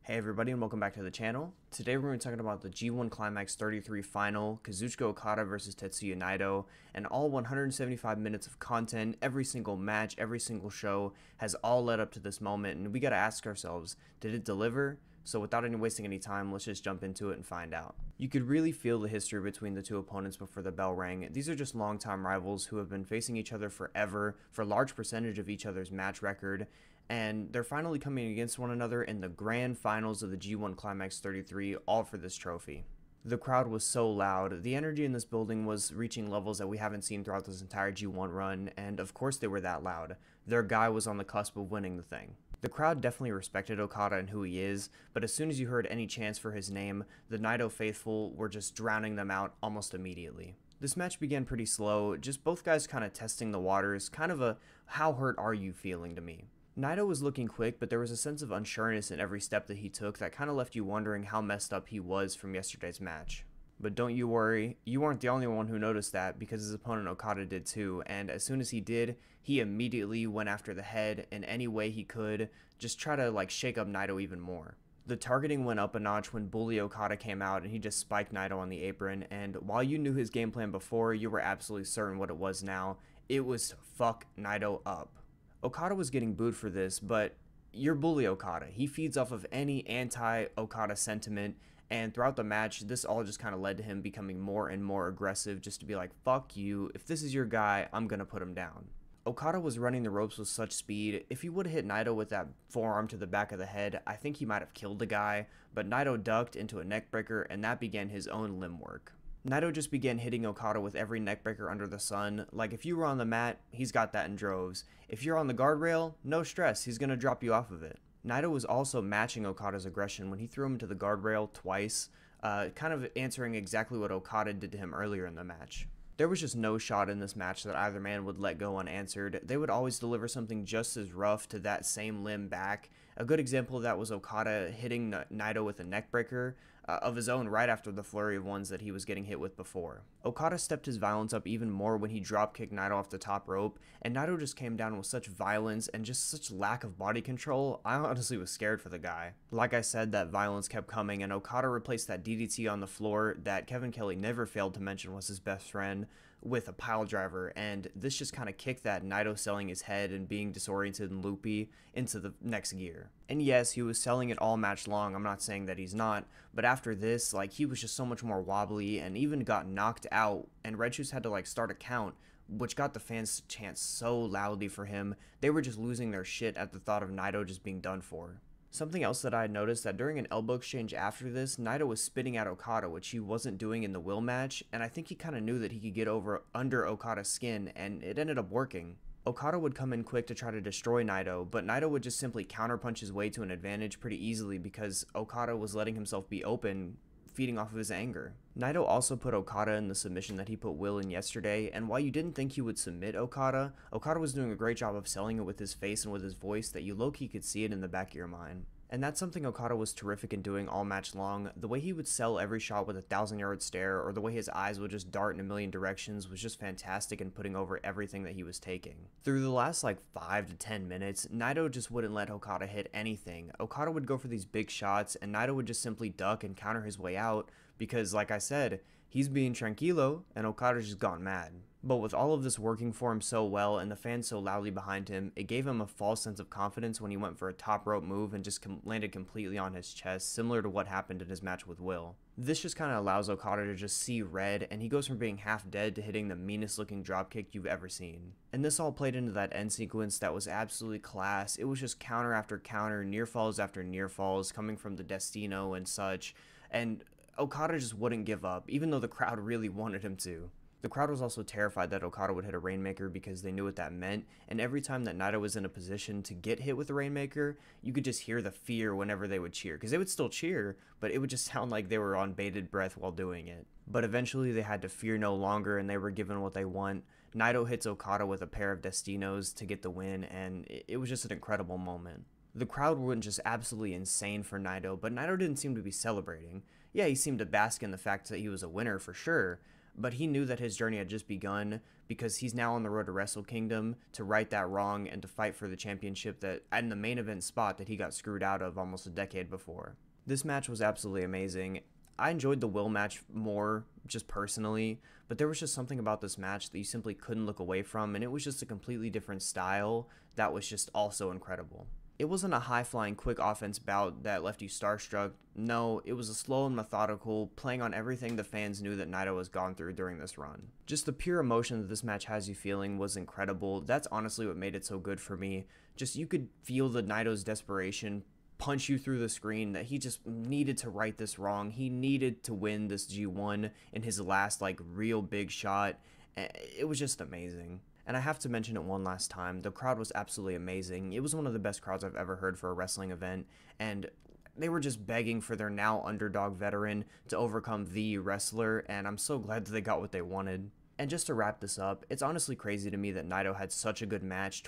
Hey everybody and welcome back to the channel. Today we're going to be talking about the G1 Climax 33 final, Kazuchika Okada versus Tetsuya Naito, and all 175 minutes of content, every single match, every single show has all led up to this moment, and we got to ask ourselves, did it deliver? So without wasting any time, let's just jump into it and find out. You could really feel the history between the two opponents before the bell rang. These are just longtime rivals who have been facing each other forever for a large percentage of each other's match record, and they're finally coming against one another in the grand finals of the G1 Climax 33, all for this trophy. The crowd was so loud, the energy in this building was reaching levels that we haven't seen throughout this entire G1 run, and of course they were that loud. Their guy was on the cusp of winning the thing. The crowd definitely respected Okada and who he is, but as soon as you heard any chants for his name, the Naito faithful were just drowning them out almost immediately. This match began pretty slow, just both guys kind of testing the waters, kind of a how hurt are you feeling to me. Naito was looking quick, but there was a sense of unsureness in every step that he took that kind of left you wondering how messed up he was from yesterday's match. But don't you worry, you weren't the only one who noticed that, because his opponent Okada did too, and as soon as he did, he immediately went after the head in any way he could, just try to shake up Naito even more. The targeting went up a notch when Bully Okada came out and he just spiked Naito on the apron, and while you knew his game plan before, you were absolutely certain what it was now. It was fuck Naito up. Okada was getting booed for this, but you're Bully Okada. He feeds off of any anti-Okada sentiment, and throughout the match, this all just kind of led to him becoming more and more aggressive, just to be like, fuck you, if this is your guy, I'm gonna put him down. Okada was running the ropes with such speed. If he would have hit Naito with that forearm to the back of the head, I think he might have killed the guy, but Naito ducked into a neckbreaker, and that began his own limb work. Naito just began hitting Okada with every neckbreaker under the sun. Like, if you were on the mat, he's got that in droves. If you're on the guardrail, no stress, he's gonna drop you off of it. Naito was also matching Okada's aggression when he threw him into the guardrail twice, kind of answering exactly what Okada did to him earlier in the match. There was just no shot in this match that either man would let go unanswered. They would always deliver something just as rough to that same limb back. A good example of that was Okada hitting Naito with a neckbreaker of his own right after the flurry of ones that he was getting hit with before. Okada stepped his violence up even more when he drop-kicked Naito off the top rope, and Naito just came down with such violence and just such lack of body control, I honestly was scared for the guy. Like I said, that violence kept coming, and Okada replaced that DDT on the floor that Kevin Kelly never failed to mention was his best friend with a pile driver, and this just kind of kicked that Naito selling his head and being disoriented and loopy into the next gear. And yes, he was selling it all match long, I'm not saying that he's not, but after this, he was just so much more wobbly and even got knocked out, and Red Shoes had to start a count, which got the fans to chant so loudly for him. They were just losing their shit at the thought of Naito just being done for. Something else that I had noticed that during an elbow exchange after this, Naito was spitting at Okada, which he wasn't doing in the Will match, and I think he kind of knew that he could get under Okada's skin, and it ended up working. Okada would come in quick to try to destroy Naito, but Naito would just simply counterpunch his way to an advantage pretty easily because Okada was letting himself be open, feeding off of his anger. Naito also put Okada in the submission that he put Will in yesterday, and while you didn't think he would submit Okada, Okada was doing a great job of selling it with his face and with his voice that you low-key could see it in the back of your mind. And that's something Okada was terrific in doing all match long. The way he would sell every shot with a 1,000-yard stare, or the way his eyes would just dart in a million directions, was just fantastic in putting over everything that he was taking. Through the last 5 to 10 minutes, Naito just wouldn't let Okada hit anything. Okada would go for these big shots, and Naito would just simply duck and counter his way out, because like I said, he's being tranquilo, and Okada's just gone mad. But with all of this working for him so well and the fans so loudly behind him, it gave him a false sense of confidence when he went for a top rope move and just landed completely on his chest, similar to what happened in his match with Will. This just kind of allows Okada to just see red, and he goes from being half dead to hitting the meanest looking dropkick you've ever seen. And this all played into that end sequence that was absolutely class. It was just counter after counter, near falls after near falls, coming from the Destino and such, and Okada just wouldn't give up, even though the crowd really wanted him to. The crowd was also terrified that Okada would hit a Rainmaker because they knew what that meant, and every time that Naito was in a position to get hit with a Rainmaker, you could just hear the fear whenever they would cheer, because they would still cheer, but it would just sound like they were on bated breath while doing it. But eventually they had to fear no longer, and they were given what they want. Naito hits Okada with a pair of Destinos to get the win, and it was just an incredible moment. The crowd went just absolutely insane for Naito, but Naito didn't seem to be celebrating. Yeah, he seemed to bask in the fact that he was a winner for sure, but he knew that his journey had just begun because he's now on the road to Wrestle Kingdom to right that wrong and to fight for the championship that in the main event spot that he got screwed out of almost a decade before. This match was absolutely amazing. I enjoyed the Will match more, just personally, but there was just something about this match that you simply couldn't look away from, and it was just a completely different style that was just also incredible. It wasn't a high-flying, quick offense bout that left you starstruck. No, it was a slow and methodical, playing on everything the fans knew that Naito has gone through during this run. Just the pure emotion that this match has you feeling was incredible. That's honestly what made it so good for me. Just you could feel the Naito's desperation punch you through the screen, that he just needed to right this wrong. He needed to win this G1 in his last real big shot. It was just amazing. And I have to mention it one last time, the crowd was absolutely amazing. It was one of the best crowds I've ever heard for a wrestling event, and they were just begging for their now underdog veteran to overcome the wrestler, and I'm so glad that they got what they wanted. And just to wrap this up, it's honestly crazy to me that Naito had such a good match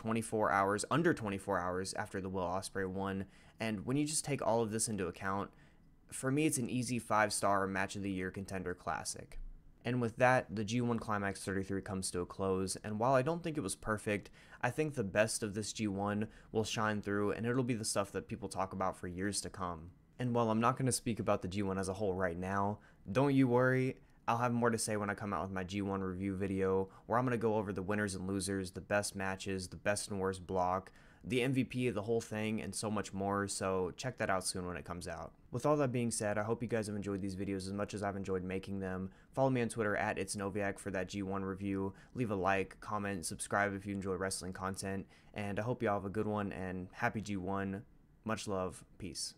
under 24 hours after the Will Ospreay won, and when you just take all of this into account, for me it's an easy 5-star match of the year contender classic. And with that, the G1 Climax 33 comes to a close, and while I don't think it was perfect, I think the best of this G1 will shine through, and it'll be the stuff that people talk about for years to come. And while I'm not going to speak about the G1 as a whole right now, don't you worry, I'll have more to say when I come out with my G1 review video, where I'm going to go over the winners and losers, the best matches, the best and worst block, the MVP of the whole thing, and so much more, so check that out soon when it comes out. With all that being said, I hope you guys have enjoyed these videos as much as I've enjoyed making them. Follow me on Twitter at itsnoviak for that G1 review. Leave a like, comment, subscribe if you enjoy wrestling content, and I hope you all have a good one, and happy G1. Much love. Peace.